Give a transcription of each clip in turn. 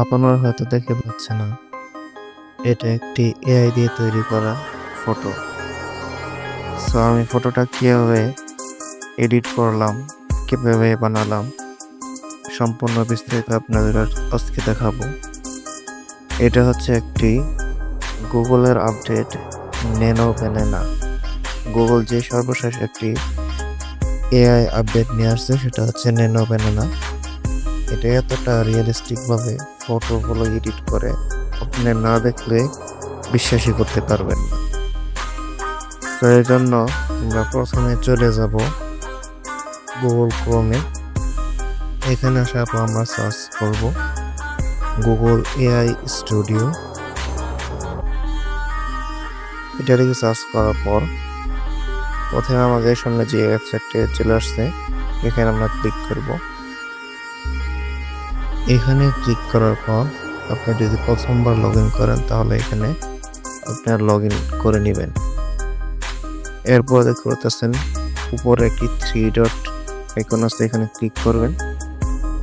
আপনারা হয়তো দেখতে পাচ্ছেন না। এটা একটি এআই দিয়ে তৈরি করা ফটো। সো আমি ফটোটা কিভাবে এডিট করলাম, কিভাবে বানালাম, সম্পূর্ণ বিস্তারিত আপনাদের আজকে দেখাবো। এটা হচ্ছে একটি গুগলের আপডেট ন্যানো ব্যানানা। গুগল যে সর্বশেষ একটি এআই আপডেট নিয়ে আসছে সেটা হচ্ছে ন্যানো ব্যানানা। এটা এতটা রিয়েলিস্টিকভাবে ফটোগুলো এডিট করে আপনি না দেখলে বিশ্বাসই করতে পারবেন না। তো এই জন্য আমরা প্রথমে চলে যাব গুগল ক্রোমে। এখানে আসার পর আমরা সার্চ করব গুগল এআই স্টুডিও। এটা লিখে সার্চ করার পর প্রথমে আমাদের সামনে যে ওয়েবসাইটটি চলে আসছে এখানে আমরা ক্লিক করব। এখানে ক্লিক করার পর আপনি যদি প্রথমবার লগ ইন করেন তাহলে এখানে আপনার লগ ইন করে নেবেন। এরপর দেখতে পাচ্ছেন উপরে একটি 3 ডট আইকন আছে, এখানে ক্লিক করবেন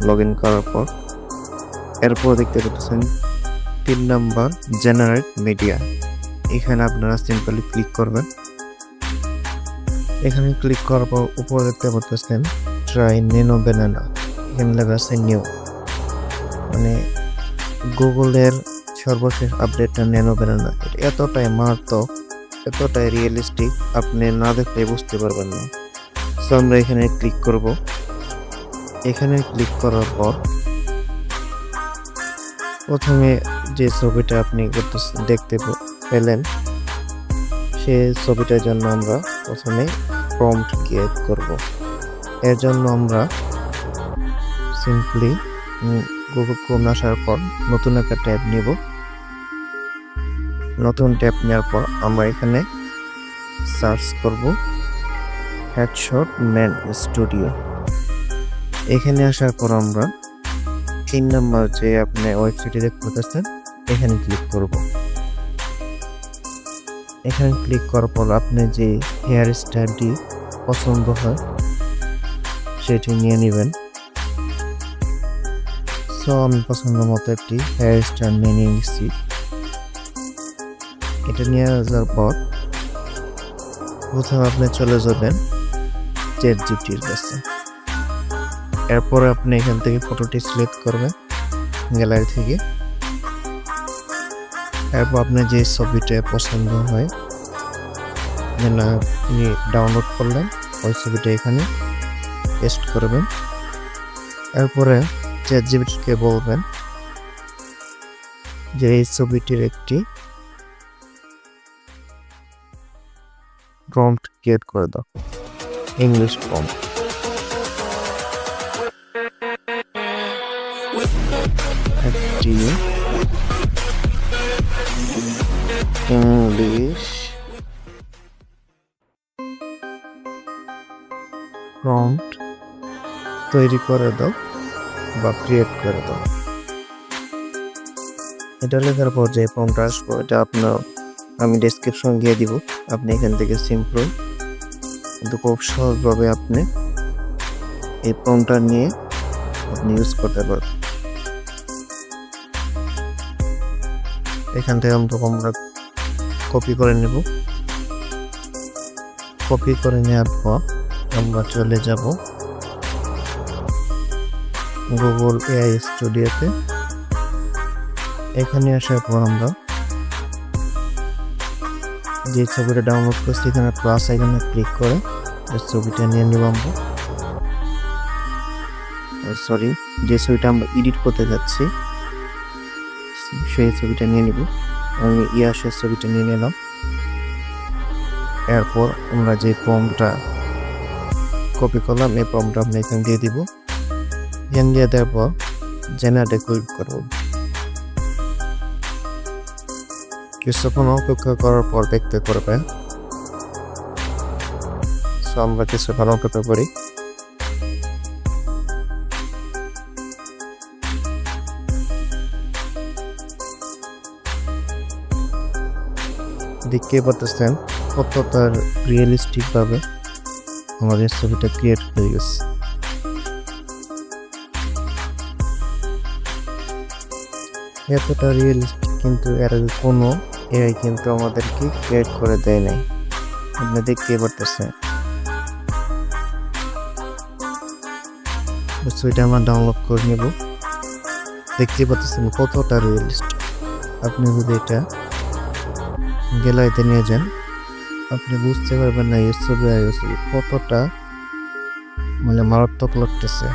লগ ইন করার পর। এরপর দেখতে পাচ্ছেন 3 নাম্বার জেনারেট মিডিয়া, এখানে আপনারা সিম্পলি ক্লিক করবেন। এখানে ক্লিক করার পর উপরে দেখতে পাচ্ছেন ট্রাই ন্যানো ব্যানানা, এখানে লেখা আছে নিউ, মানে গুগলের সর্বশেষ আপডেটটা ন্যানো ব্যানানা। এটা এতটাই মারাত্মক, এতটাই রিয়েলিস্টিক, আপনি না দেখলে বুঝতে পারবেন না। সো আমরা এখানে ক্লিক করব। এখানে ক্লিক করার পর প্রথমে যে ছবিটা আপনি দেখতে পেলেন সেই ছবিটার জন্য আমরা প্রথমে প্রম্পট ক্রিয়েট করব। এর জন্য আমরা সিম্পলি গুগল ক্রোম আসার পর নতুন একটা ট্যাব নিব। নতুন ট্যাব নেওয়ার পর আমরা এখানে সার্চ করব হেডশট ম্যান স্টুডিও। এখানে আসার পর আমরা 3 নাম্বার যে আপনি ওয়েবসাইটে দেখতে পাচ্ছেন এখানে ক্লিক করব। এখানে ক্লিক করার পর আপনি যে হেয়ার স্টাইলটি পছন্দ হয় সেটি নিয়ে নেবেন। সো আমি পছন্দ মতো একটি হেয়ার স্টাইল নিয়ে নিচ্ছি। এটা নিয়ে যাওয়ার পর প্রথমে আপনি চলে যাবেন চ্যাটজিপিটির কাছে। এরপর আপনি এখান থেকে ফটোটি সিলেক্ট করবেন গ্যালারি থেকে। এরপর আপনি যে ছবিটা পছন্দ হয় আপনি ডাউনলোড করলেন ওই ছবিটা এখানে পেস্ট করবেন। এরপরে চ্যাটজিপিটিকে বলবেন যে এই ছবিটির একটি প্রম্পট ক্রিয়েট করে দাও, ইংলিশ প্রম্পট। একটি ইংলিশ প্রম্পট তৈরি করে দাও বা ক্রিয়েট করে দাও। এটা লেখার পর যে প্রম্পট আসবো এটা আমি ডেসক্রিপশন দিয়ে দিব। আপনি এখান থেকে সিম্পল কিন্তু খুব সহজভাবে আপনি এই প্রম্পটটা নিয়ে আপনি ইউজ করতে পারবেন। এখান থেকে আমরা কপি করে নেব। কপি করে নেওয়ার পর আমরা চলে যাব গুগল এআই স্টুডিওতে। এখানে আসার পর আমরা যে ছবিটা ডাউনলোড করছি এখানে প্লাস আইকনে ক্লিক করে ছবিটা নিয়ে নেব আমরা। সরি, যে ছবিটা আমরা এডিট করতে যাচ্ছি সেই ছবিটা নিয়ে নিব। আমি ইয়াসের ছবিটা নিয়ে নিলাম। এরপর আমরা যে প্রম্পটটা কপি করলাম এই প্রম্পটটা আমরা এখানে দিয়ে দিব। এখানে দিয়ে দেওয়ার পর জেনারেট ক্লিক করব। কিছুক্ষণ অপেক্ষা করার পর দেখতে পারবে। সো আমরা কিছুক্ষণ অপেক্ষা করি। দেখতে পাচ্ছেন কতটা রিয়েলিস্টিক ভাবে আমাদের ছবিটা ক্রিয়েট হয়ে গেছে। এতটা রিয়েলিস্টিক কিন্তু এর আগে কোনো এআই কিন্তু আমাদেরকে ক্রিয়েট করে দেয় নাই। আপনি দেখতেই পারতেছেন। তো এটা আমরা ডাউনলোড করে নেব। দেখতেই পাচ্ছেন কতটা রিয়েলিস্টিক। আপনি যদি এটা গ্যালারিতে নিয়ে যান, আপনি বুঝতে পারবেন না এই ছবি আর এই ছবি কতটা মানে মারাত্মক লাগতেছে।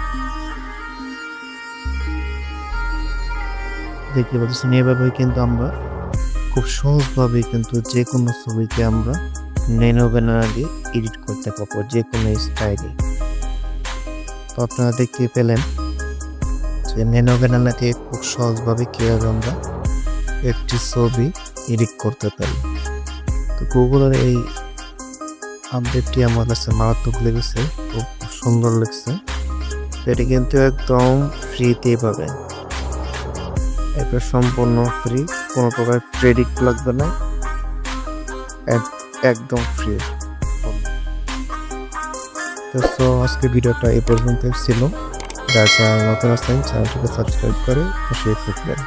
দেখতে পাচ্ছেন এভাবে কিন্তু আমরা খুব সহজভাবে কিন্তু যে কোনো ছবিকে আমরা ন্যানো ব্যানার দিয়ে এডিট করতে পারবো, যে কোনো স্টাইলে। তো আপনারা দেখতে পেলেন যে ন্যানো ব্যানার দিয়ে খুব সহজভাবে কীভাবে আমরা একটি ছবি এডিট করতে পারি। তো গুগলের এই আপডেটটি আমার কাছে মারাত্মক লেগেছে, খুব সুন্দর লাগছে। এটি কিন্তু একদম ফ্রিতেই পাবেন, এটা সম্পূর্ণ ফ্রি, কোনো প্রকার ক্রেডিট লাগবে না, একদম ফ্রি। তো আজকে ভিডিওটা এই পর্যন্ত ছিল। যারা চ্যানেল নতুন আসছেন চ্যানেলটিকে সাবস্ক্রাইব করে পাশে থাকবেন।